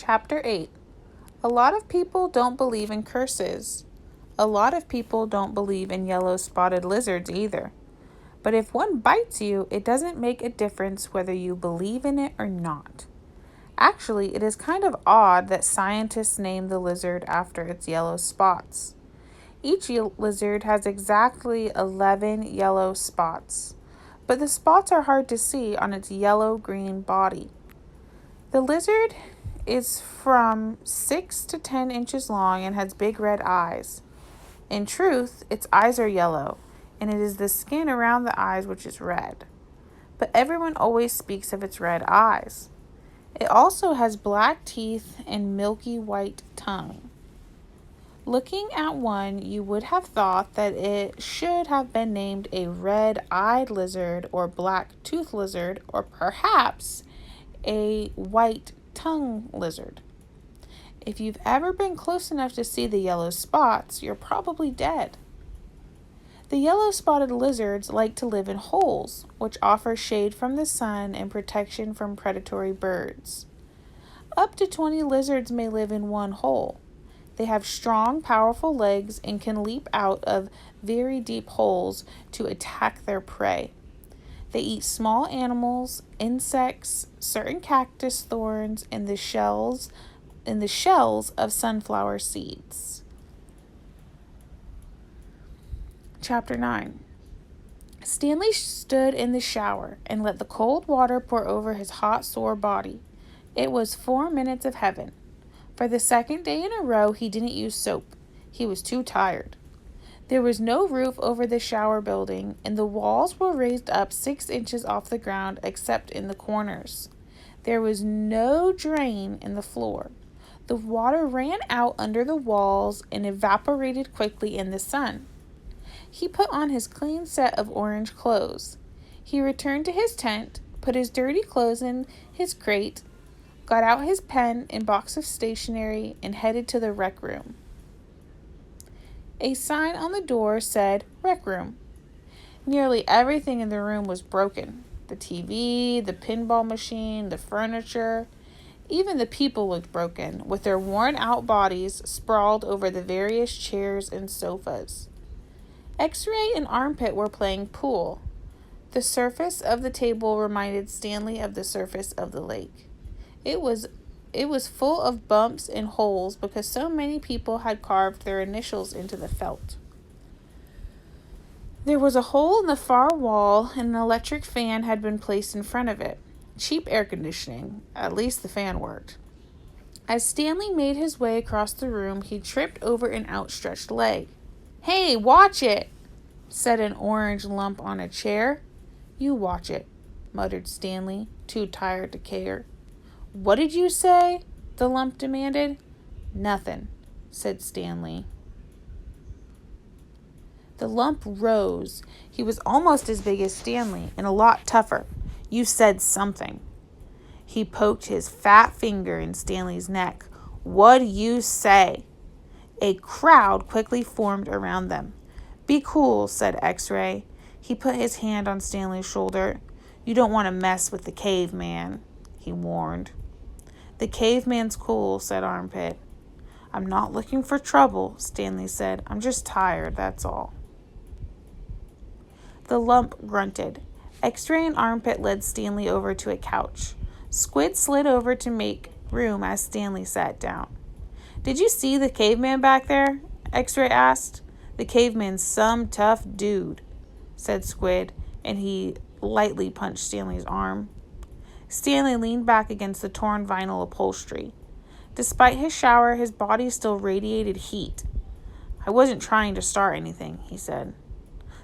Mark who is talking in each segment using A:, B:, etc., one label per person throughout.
A: Chapter 8. A lot of people don't believe in curses. A lot of people don't believe in yellow spotted lizards either. But if one bites you, it doesn't make a difference whether you believe in it or not. Actually, it is kind of odd that scientists name the lizard after its yellow spots. Each lizard has exactly 11 yellow spots, but the spots are hard to see on its yellow-green body. The lizard is from 6 to 10 inches long and has big red eyes. In truth, its eyes are yellow, and it is the skin around the eyes which is red. But everyone always speaks of its red eyes. It also has black teeth and milky white tongue. Looking at one, you would have thought that it should have been named a red-eyed lizard or black-toothed lizard or perhaps a white-tongued lizard. If you've ever been close enough to see the yellow spots, you're probably dead. The yellow-spotted lizards like to live in holes, which offer shade from the sun and protection from predatory birds. Up to 20 lizards may live in one hole. They have strong, powerful legs and can leap out of very deep holes to attack their prey. They eat small animals, insects, certain cactus thorns, and the shells of sunflower seeds. Chapter 9. Stanley stood in the shower and let the cold water pour over his hot, sore body. It was 4 minutes of heaven. For the second day in a row, he didn't use soap. He was too tired. There was no roof over the shower building, and the walls were raised up 6 inches off the ground except in the corners. There was no drain in the floor. The water ran out under the walls and evaporated quickly in the sun. He put on his clean set of orange clothes. He returned to his tent, put his dirty clothes in his crate, got out his pen and box of stationery, and headed to the rec room. A sign on the door said, "Rec Room." Nearly everything in the room was broken. The TV, the pinball machine, the furniture. Even the people looked broken, with their worn-out bodies sprawled over the various chairs and sofas. X-Ray and Armpit were playing pool. The surface of the table reminded Stanley of the surface of the lake. It was full of bumps and holes because so many people had carved their initials into the felt. There was a hole in the far wall and an electric fan had been placed in front of it. Cheap air conditioning. At least the fan worked. As Stanley made his way across the room, he tripped over an outstretched leg. "Hey, watch it," said an orange lump on a chair. "You watch it," muttered Stanley, too tired to care. "What did you say?" the lump demanded. "Nothing," said Stanley. The lump rose. He was almost as big as Stanley and a lot tougher. "You said something." He poked his fat finger in Stanley's neck. "What'd you say?" A crowd quickly formed around them. "Be cool," said X-Ray. He put his hand on Stanley's shoulder. "You don't want to mess with the caveman," he warned. "The caveman's cool," said Armpit. "I'm not looking for trouble," Stanley said. "I'm just tired, that's all." The lump grunted. X-Ray and Armpit led Stanley over to a couch. Squid slid over to make room as Stanley sat down. "Did you see the caveman back there?" X-Ray asked. "The caveman's some tough dude," said Squid, and he lightly punched Stanley's arm. Stanley leaned back against the torn vinyl upholstery. Despite his shower, his body still radiated heat. "I wasn't trying to start anything," he said.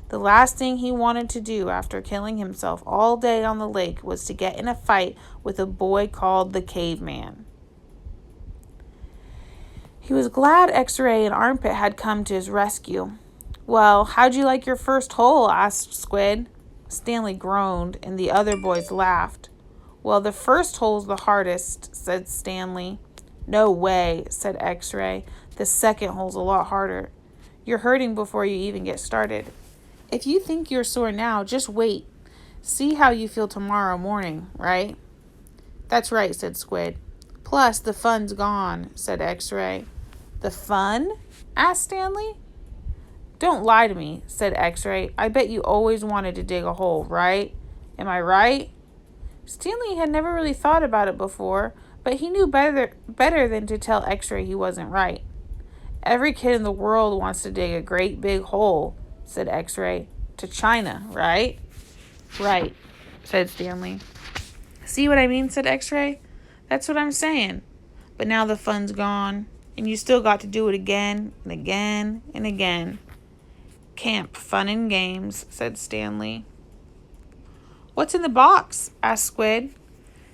A: The last thing he wanted to do after killing himself all day on the lake was to get in a fight with a boy called the Caveman. He was glad X-Ray and Armpit had come to his rescue. "Well, how'd you like your first hole?" asked Squid. Stanley groaned, and the other boys laughed. "Well, the first hole's the hardest," said Stanley. "No way," said X-Ray. "The second hole's a lot harder. You're hurting before you even get started. If you think you're sore now, just wait. See how you feel tomorrow morning, right?" "That's right," said Squid. Plus, the fun's gone, said X-Ray. The fun? Asked Stanley. Don't lie to me, said X-Ray. I bet you always wanted to dig a hole, right? Am I right? Stanley had never really thought about it before, but he knew better than to tell X-Ray he wasn't right. Every kid in the world wants to dig a great big hole, said X-Ray. To China, right? Right, said Stanley. See what I mean, said X-Ray. That's what I'm saying. But now the fun's gone, and you still got to do it again and again and again. Camp, fun and games, said Stanley. What's in the box? Asked Squid.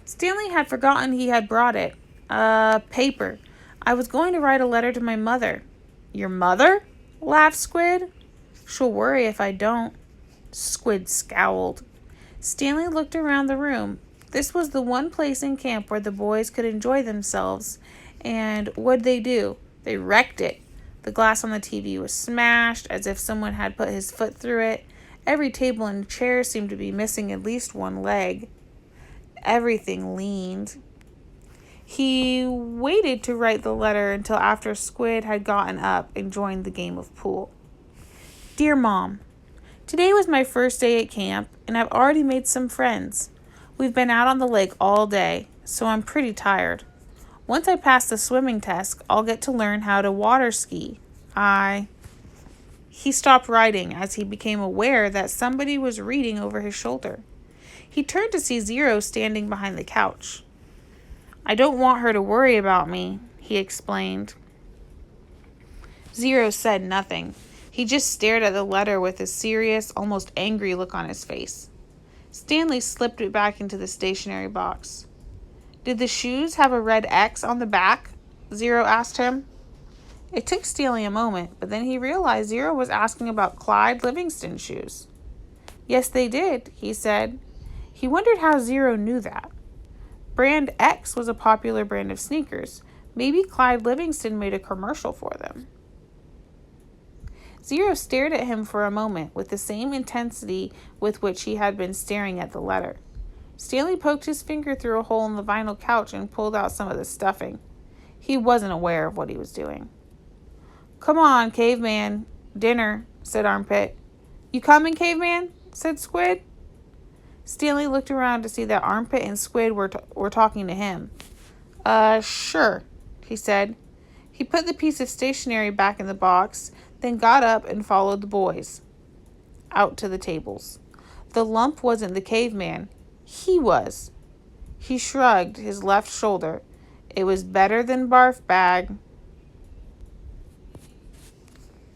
A: Stanley had forgotten he had brought it. Paper. I was going to write a letter to my mother. Your mother? Laughed Squid. She'll worry if I don't. Squid scowled. Stanley looked around the room. This was the one place in camp where the boys could enjoy themselves. And what'd they do? They wrecked it. The glass on the TV was smashed, as if someone had put his foot through it. Every table and chair seemed to be missing at least one leg. Everything leaned. He waited to write the letter until after Squid had gotten up and joined the game of pool. Dear Mom, today was my first day at camp, and I've already made some friends. We've been out on the lake all day, so I'm pretty tired. Once I pass the swimming test, I'll get to learn how to water ski. He stopped writing as he became aware that somebody was reading over his shoulder. He turned to see Zero standing behind the couch. I don't want her to worry about me, he explained. Zero said nothing. He just stared at the letter with a serious, almost angry look on his face. Stanley slipped it back into the stationery box. Did the shoes have a red X on the back? Zero asked him. It took Stanley a moment, but then he realized Zero was asking about Clyde Livingston's shoes. Yes, they did, he said. He wondered how Zero knew that. Brand X was a popular brand of sneakers. Maybe Clyde Livingston made a commercial for them. Zero stared at him for a moment with the same intensity with which he had been staring at the letter. Stanley poked his finger through a hole in the vinyl couch and pulled out some of the stuffing. He wasn't aware of what he was doing. Come on, Caveman. Dinner, said Armpit. You coming, Caveman? Said Squid. Stanley looked around to see that Armpit and Squid were talking to him. Sure, he said. He put the piece of stationery back in the box, then got up and followed the boys out to the tables. The lump wasn't the caveman. He was. He shrugged his left shoulder. It was better than Barf Bag.